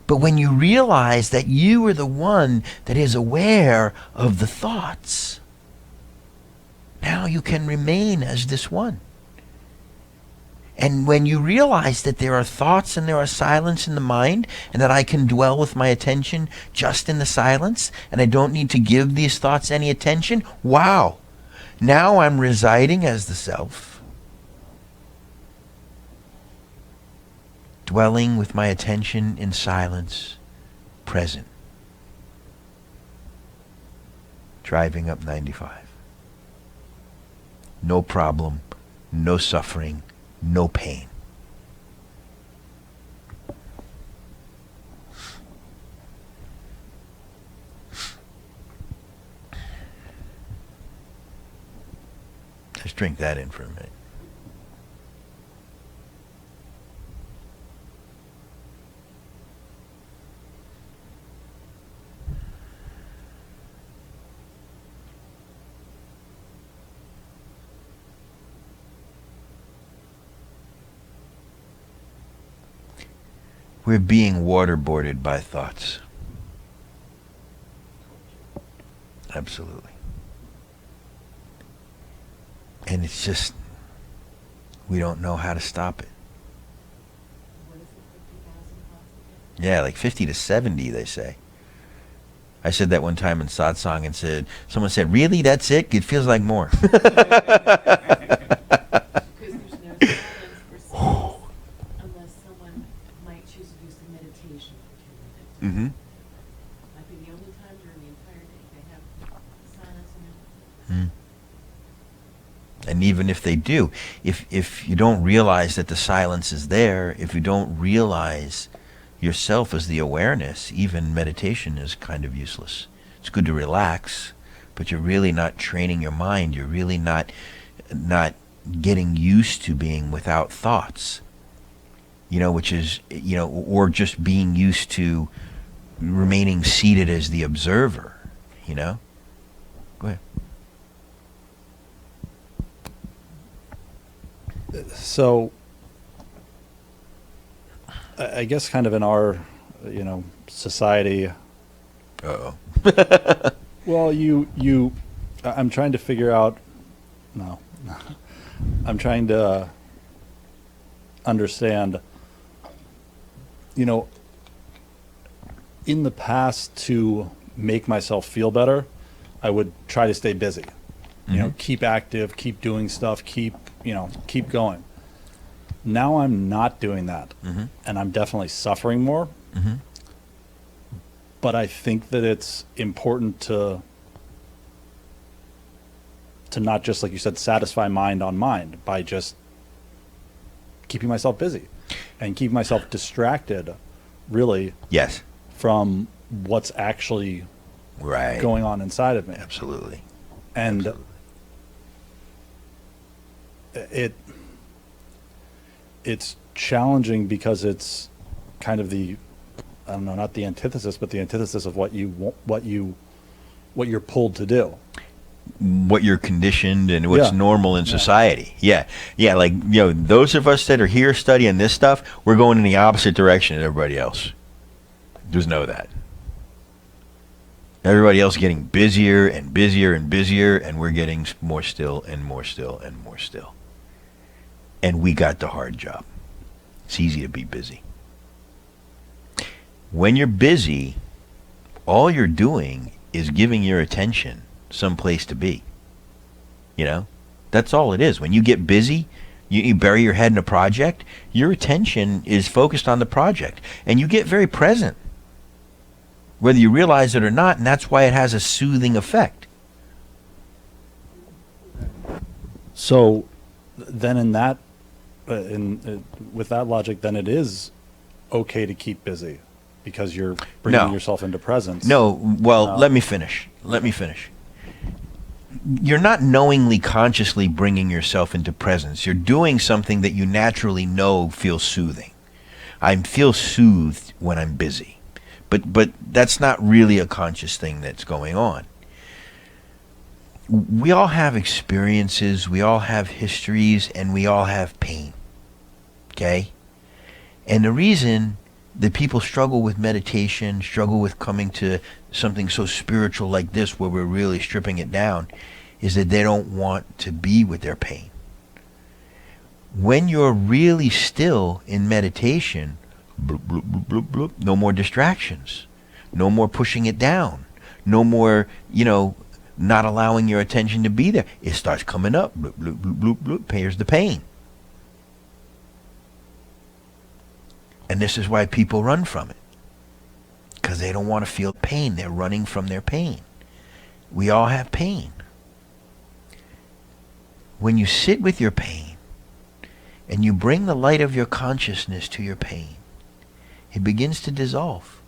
But when you realize that you are the one that is aware of the thoughts, now you can remain as this one. And when you realize that there are thoughts and there are silence in the mind, and that I can dwell with my attention just in the silence, and I don't need to give these thoughts any attention, wow, now I'm residing as the self, dwelling with my attention in silence, present, driving up 95. No problem, no suffering, no pain. Let's drink that in for a minute. We're being waterboarded by thoughts. Absolutely. And it's just, we don't know how to stop it. What is it, 50,000 thoughts? Yeah, like 50 to 70, they say. I said that one time in Satsang and someone said, really, that's it? It feels like more. Mm-hmm. Might be the only time during the entire day they have silence and everything. And even if they do, if you don't realize that the silence is there, if you don't realize yourself as the awareness, even meditation is kind of useless. It's good to relax, but you're really not training your mind. You're really not getting used to being without thoughts. Which is, or just being used to remaining seated as the observer, Go ahead. So, I guess kind of in our, society. Uh-oh. Well, I'm trying to figure out, no, I'm trying to understand, in the past, to make myself feel better, I would try to stay busy. Keep active, keep doing stuff, keep going. Now I'm not doing that, and I'm definitely suffering more. But I think that it's important to not just, like you said, satisfy mind on mind by just keeping myself busy and keep myself distracted, really. Yes. From what's actually going on inside of me. Absolutely. And Absolutely. It's challenging because it's kind of the, I don't know, not the antithesis, but the antithesis of what you're pulled to do. What you're conditioned and what's normal in society. Yeah. Like, those of us that are here studying this stuff, we're going in the opposite direction than everybody else. Just know that. Everybody else getting busier and busier and busier, and we're getting more still and more still and more still. And we got the hard job. It's easy to be busy. When you're busy, all you're doing is giving your attention some place to be. That's all it is. When you get busy, you bury your head in a project, your attention is focused on the project, and you get very present, whether you realize it or not, and that's why it has a soothing effect. So then in that, with that logic, then it is okay to keep busy because you're bringing yourself into presence. Let me finish. You're not knowingly, consciously bringing yourself into presence. You're doing something that you naturally know feels soothing. I feel soothed when I'm busy. But that's not really a conscious thing that's going on. We all have experiences, we all have histories, and we all have pain. Okay? And the reason the people struggle with meditation, struggle with coming to something so spiritual like this where we're really stripping it down, is that they don't want to be with their pain. When you're really still in meditation, bloop, bloop, bloop, bloop, bloop, no more distractions, no more pushing it down, no more, not allowing your attention to be there. It starts coming up, bloop, bloop, bloop, bloop, bloop, here's the pain. And this is why people run from it, because they don't want to feel pain. They're running from their pain. We all have pain. When you sit with your pain, and you bring the light of your consciousness to your pain, it begins to dissolve.